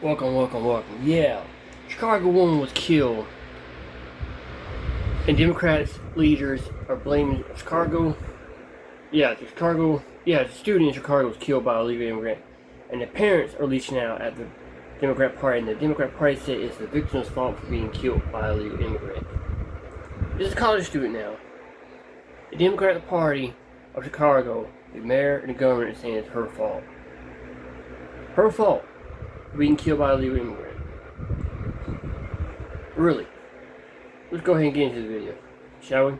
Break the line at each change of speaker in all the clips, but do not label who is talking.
Welcome. Yeah, Chicago woman was killed, and Democrats leaders are blaming Chicago. The student in Chicago was killed by a illegal immigrant, and the parents are reaching out at the Democrat Party, and the Democrat Party said it's the victim's fault for being killed by a illegal immigrant. This is a college student now. The Democratic Party of Chicago, the mayor and the governor, is saying it's her fault. Her fault for being killed by a illegal immigrant. Really? Let's go ahead and get into the video, shall we?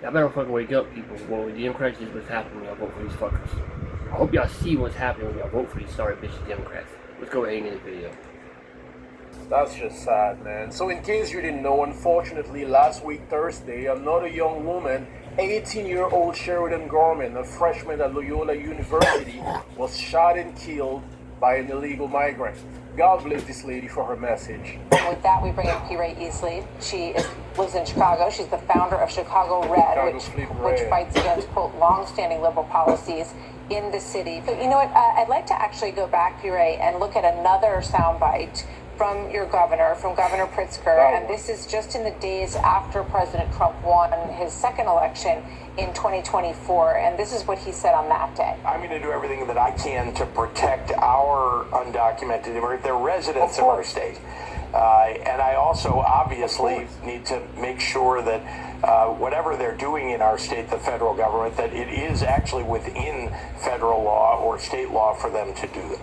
Y'all better fucking wake up, people. Well, the Democrats is what's happening when y'all vote for these fuckers. I hope y'all see what's happening when y'all vote for these sorry bitches Democrats. Let's go ahead and get into the video.
That's just sad, man. So in case you didn't know, unfortunately, last week, Thursday, another young woman, 18-year-old Sheridan Gorman, a freshman at Loyola University, was shot and killed by an illegal migrant. God bless this lady for her message.
With that, we bring in P. Ray Easley. She lives in Chicago. She's the founder of Chicago Red, which fights against, quote, long-standing liberal policies in the city. But you know what? I'd like to actually go back, P. Ray, and look at another soundbite from your governor, from Governor Pritzker, and this is just in the days after President Trump won his second election in 2024, and this is what he said on that day.
I'm going to do everything that I can to protect our undocumented immigrants, the residents of our state. And I also obviously need to make sure that whatever they're doing in our state, the federal government, that it is actually within federal law or state law for them to do it.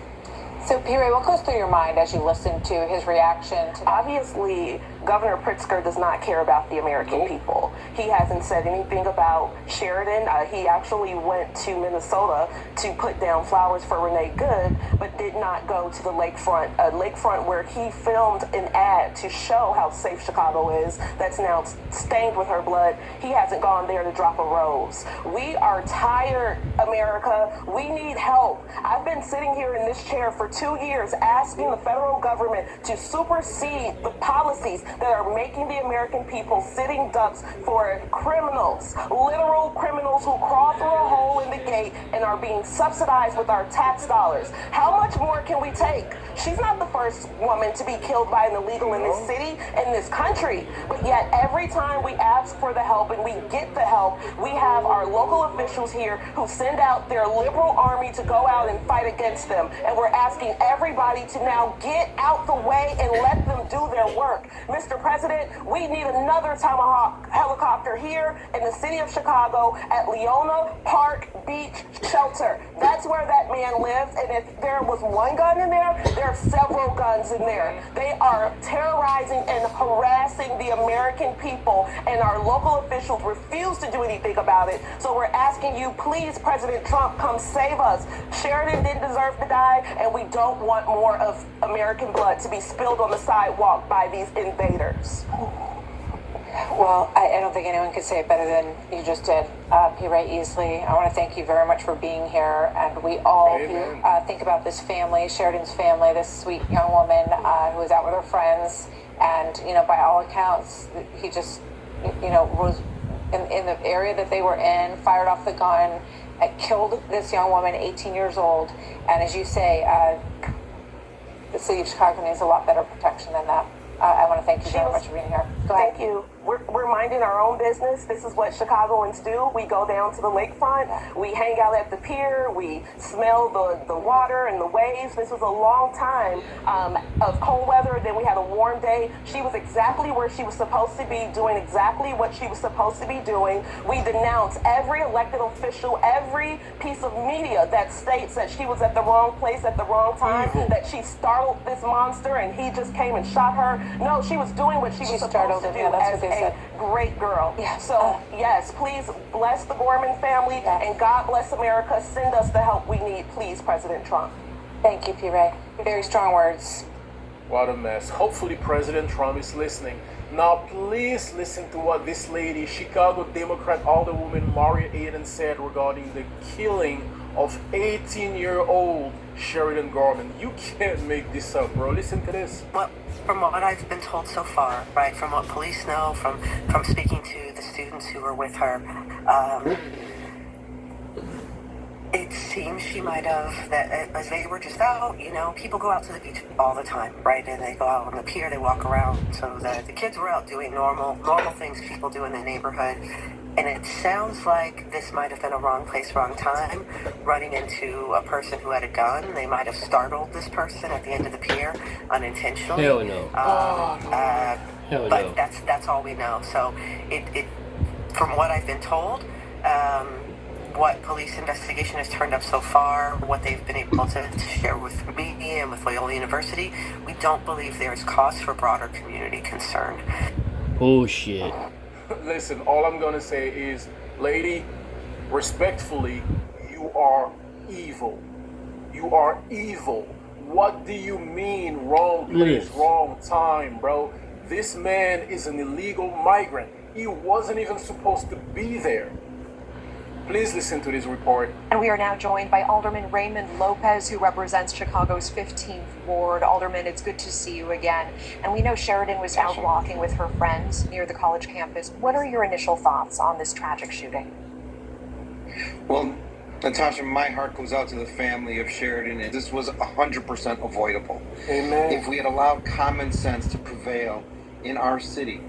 So, P. Ray, what goes through your mind as you listen to his reaction to that?
Obviously, Governor Pritzker does not care about the American people. He hasn't said anything about Sheridan. He actually went to Minnesota to put down flowers for Renee Good, but did not go to the lakefront where he filmed an ad to show how safe Chicago is that's now stained with her blood. He hasn't gone there to drop a rose. We are tired, America. We need help. I've been sitting here in this chair for 2 years asking the federal government to supersede the policies that are making the American people sitting ducks for criminals, literal criminals who crawl through a hole in the gate and are being subsidized with our tax dollars. How much more can we take? She's not the first woman to be killed by an illegal in this city, in this country, but yet every time we ask for the help and we get the help, we have our local officials here who send out their liberal army to go out and fight against them, and we're asking everybody to now get out the way and let them do their work. Mr. President, we need another Tomahawk helicopter here in the city of Chicago at Leona Park Beach Shelter. That's where that man lives, and if there was one gun in there, there are several guns in there. They are terrorizing and harassing the American people, and our local officials refuse to do anything about it. So we're asking you, please, President Trump, come save us. Sheridan didn't deserve to die, and we don't want more of American blood to be spilled on the sidewalk by these invaders.
Well, I don't think anyone could say it better than you just did, P. Ray Easley. I want to thank you very much for being here, and we all think about this family, Sheridan's family, this sweet young woman who was out with her friends, and, you know, by all accounts, he just, you know, was in the area that they were in, fired off the gun, killed this young woman, 18 years old, and as you say, the city of Chicago needs a lot better protection than that. I want to thank you very much for being here. Go ahead.
Thank you. We're minding our own business. This is what Chicagoans do. We go down to the lakefront. We hang out at the pier. We smell the water and the waves. This was a long time of cold weather. Then we had a warm day. She was exactly where she was supposed to be, doing exactly what she was supposed to be doing. We denounce every elected official, every piece of media that states that she was at the wrong place at the wrong time, that she startled this monster and he just came and shot her. No, she was doing what she was supposed to do as a great girl.
Yeah.
So, yes, please bless the Gorman family, and God bless America. Send us the help we need, please, President Trump.
Thank you, P. Ray. Very strong words.
What a mess. Hopefully President Trump is listening. Now please listen to what this lady, Chicago Democrat Alderwoman Maria Aden, said regarding the killing of 18-year-old Sheridan Gorman. You can't make this up, bro. Listen to this.
Well, from what I've been told so far, right, from what police know, from speaking to the students who were with her, it seems she might have, that as they were just out, people go out to the beach all the time, right? And they go out on the pier, they walk around. So the kids were out doing normal things people do in the neighborhood. And it sounds like this might have been a wrong place, wrong time, running into a person who had a gun. They might have startled this person at the end of the pier unintentionally.
Hell no. Hell
but
no.
that's all we know. So it from what I've been told, what police investigation has turned up so far, what they've been able to share with me and with Loyola University, we don't believe there is cause for broader community concern.
Bullshit.
Listen, all I'm gonna say is, lady, respectfully, you are evil. You are evil. What do you mean wrong place,
Yes.
wrong time, bro? This man is an illegal migrant. He wasn't even supposed to be there. Please listen to this report.
And we are now joined by Alderman Raymond Lopez, who represents Chicago's 15th Ward. Alderman, it's good to see you again. And we know Sheridan was out walking with her friends near the college campus. What are your initial thoughts on this tragic shooting?
Well, Natasha, my heart goes out to the family of Sheridan, and this was 100% avoidable.
Amen.
If we had allowed common sense to prevail in our city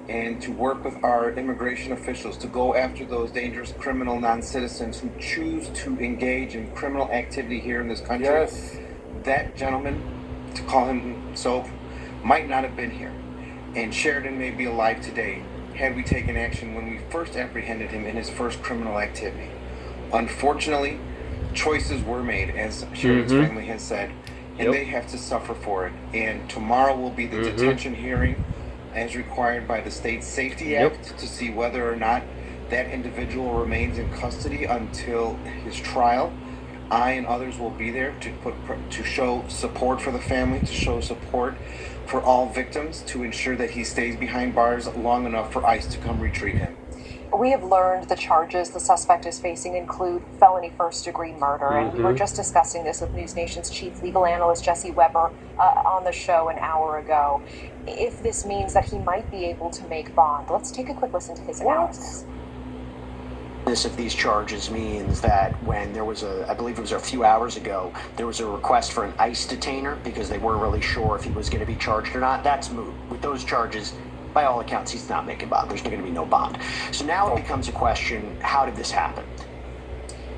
and to work with our immigration officials to go after those dangerous criminal non-citizens who choose to engage in criminal activity here in this country,
Yes.
that gentleman, to call him so, might not have been here. And Sheridan may be alive today had we taken action when we first apprehended him in his first criminal activity. Unfortunately, choices were made, as Sheridan's family has said, and they have to suffer for it. And tomorrow will be the detention hearing as required by the State Safety Act to see whether or not that individual remains in custody until his trial. I and others will be there to show support for the family, to show support for all victims, to ensure that he stays behind bars long enough for ICE to come retrieve him.
We have learned the charges the suspect is facing include felony first-degree murder, and we were just discussing this with News Nation's chief legal analyst Jesse Weber on the show an hour ago. If this means that he might be able to make bond, let's take a quick listen to his analysis.
If these charges means that when there was I believe it was a few hours ago, there was a request for an ICE detainer because they weren't really sure if he was going to be charged or not, that's moot. With those charges, by all accounts, he's not making bond. There's going to be no bond. So now it becomes a question, how did this happen?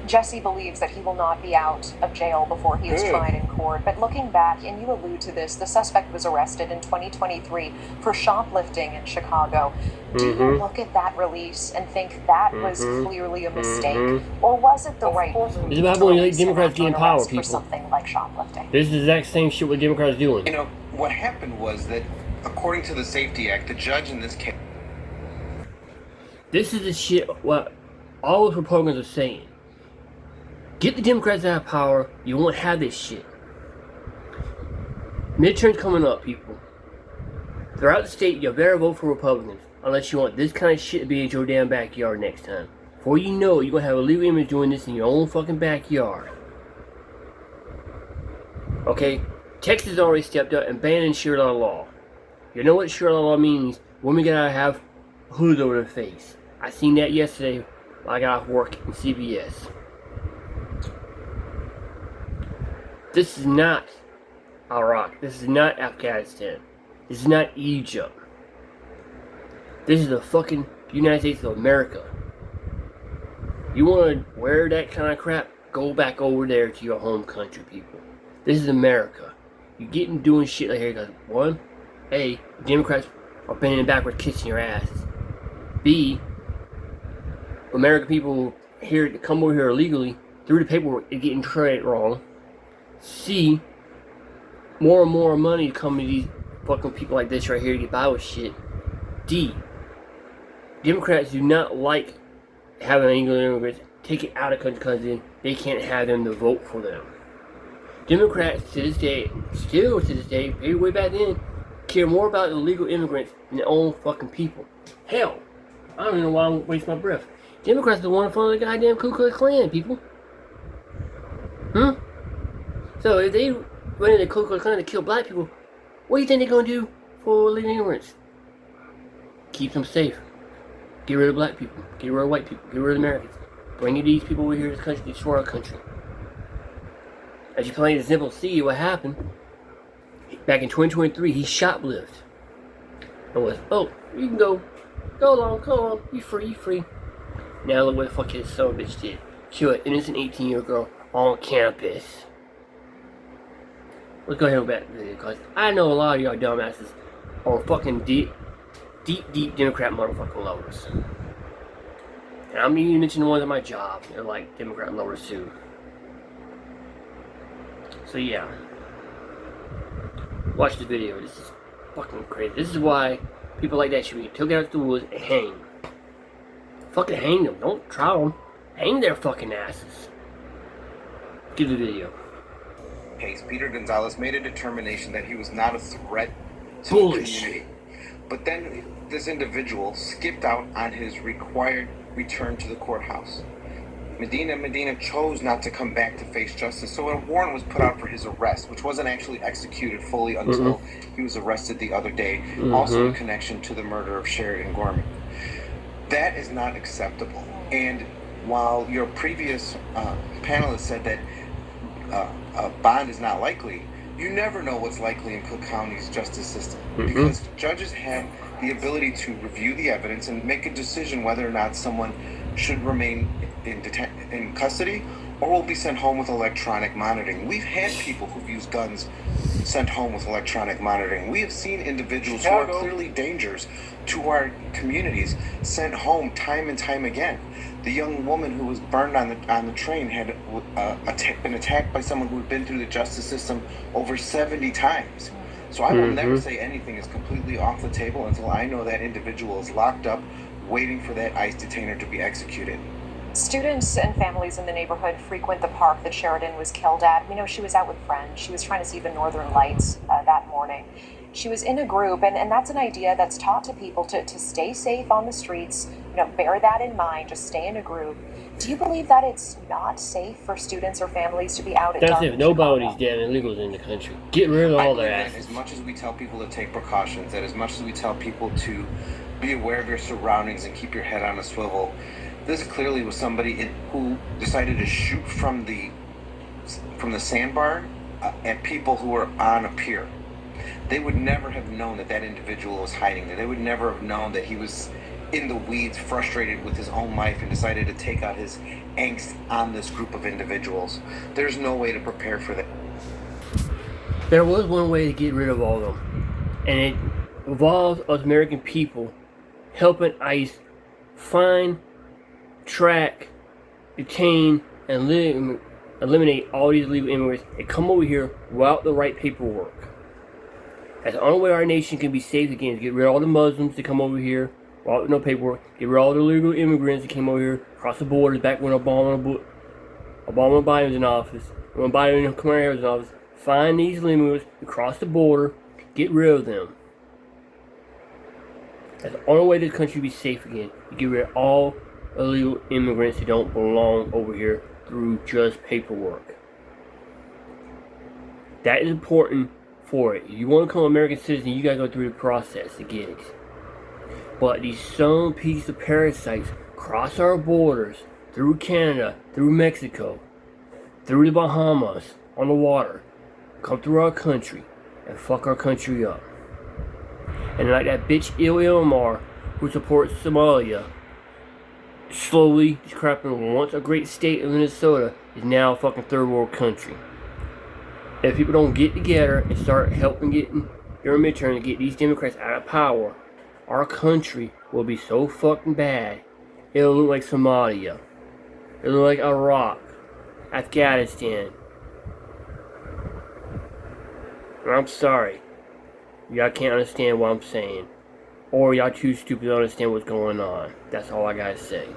Jesse believes that he will not be out of jail before he is tried in court. But looking back, and you allude to this, the suspect was arrested in 2023 for shoplifting in Chicago. Do you look at that release and think that was clearly a mistake? Or was it the right move?
This is what happens when Democrats get in power,
for
people.
something like shoplifting?
This is the exact same shit what Democrats doing.
You know, what happened was that, according to the Safety Act, the judge in this case...
This is the shit what all the Republicans are saying. Get the Democrats out of power, you won't have this shit. Midterms coming up, people. Throughout the state, you better vote for Republicans, unless you want this kind of shit to be in your damn backyard next time. Before you know it, you're gonna have illegal immigrants doing this in your own fucking backyard. Okay? Texas already stepped up and banned shared law. You know what shared law means? Women gotta have hoods over their face. I seen that yesterday when I got off work in CBS. This is not Iraq. This is not Afghanistan. This is not Egypt. This is the fucking United States of America. You want to wear that kind of crap? Go back over there to your home country, people. This is America. You getting doing shit like here because one, A, Democrats are bending backwards, kissing your ass. B, American people here to come over here illegally through the paperwork is getting treated wrong. C, more and more money coming to these fucking people like this right here to get by with shit. D, Democrats do not like having illegal immigrants taken out of country because then they can't have them to vote for them. Democrats to this day, still to this day, maybe way back then, care more about illegal immigrants than their own fucking people. Hell, I don't even know why I'm wasting my breath. Democrats are the one in front of the goddamn Ku Klux Klan, people. So if they run into the Ku Klux Klan to kill black people, what do you think they're going to do for illegal immigrants? Keep them safe. Get rid of black people. Get rid of white people. Get rid of Americans. Bring these people over here to this country, destroy our country. As you plain and simple see what happened. Back in 2023, he shoplifted. And was, oh, you can go along, you free. Now look what the fuck his son of a bitch did. Kill an innocent 18-year-old girl on campus. Let's go ahead and go back to the video, because I know a lot of y'all dumbasses are fucking deep Democrat motherfucking lovers. And I'm even mentioning the ones at my job. They're like Democrat lovers too. So yeah. Watch the video. This is fucking crazy. This is why people like that should be taken out to the woods and hanged. Fucking hang them. Don't try them. Hang their fucking asses. Give the video.
Case, Peter Gonzalez made a determination that he was not a threat to
Bullish.
the community. But then this individual skipped out on his required return to the courthouse. Medina chose not to come back to face justice, so a warrant was put out for his arrest, which wasn't actually executed fully until he was arrested the other day, also in connection to the murder of Sheridan Gorman. That is not acceptable. And while your previous panelist said that a bond is not likely, you never know what's likely in Cook County's justice system, because judges have the ability to review the evidence and make a decision whether or not someone should remain in custody or will be sent home with electronic monitoring. We've had people who've used guns sent home with electronic monitoring. We have seen individuals who are clearly dangers to our communities sent home time and time again. The young woman who was burned on the train had been attacked by someone who had been through the justice system over 70 times. So I will never say anything is completely off the table until I know that individual is locked up, waiting for that ICE detainer to be executed.
Students and families in the neighborhood frequent the park that Sheridan was killed at. We know she was out with friends. She was trying to see the Northern Lights that morning. She was in a group, and that's an idea that's taught to people to stay safe on the streets. Bear that in mind, just stay in a group. Do you believe that it's not safe for students or families to be out at dark?
That's it. Nobody's damn illegals in the country. Get rid of all their asses.
As much as we tell people to take precautions, that as much as we tell people to be aware of your surroundings and keep your head on a swivel, this clearly was somebody who decided to shoot from the sandbar at people who were on a pier. They would never have known that individual was hiding there. They would never have known that he was in the weeds, frustrated with his own life, and decided to take out his angst on this group of individuals. There's no way to prepare for that.
There was one way to get rid of all of them, and it involves us American people helping ICE find, track, detain, and eliminate all these illegal immigrants and come over here without the right paperwork. That's the only way our nation can be safe again, is get rid of all the Muslims that come over here without no paperwork, get rid of all the illegal immigrants that came over here across the borders back when Obama and Biden was in office, when Biden and Kamala Harris was in office. Find these immigrants across the border, get rid of them. That's the only way this country be safe again. You get rid of all illegal immigrants that don't belong over here through just paperwork. That is important for it. If you want to become an American citizen, you gotta go through the process to get it. But these some piece of parasites cross our borders, through Canada, through Mexico, through the Bahamas, on the water, come through our country, and fuck our country up. And like that bitch Ilmar, who supports Somalia, slowly scrapping once a great state of Minnesota is now a fucking third world country. If people don't get together and start helping getting their midterm to get these Democrats out of power, our country will be so fucking bad. It'll look like Somalia. It'll look like Iraq, Afghanistan. And I'm sorry. Y'all can't understand what I'm saying. Or y'all too stupid to understand what's going on. That's all I gotta say.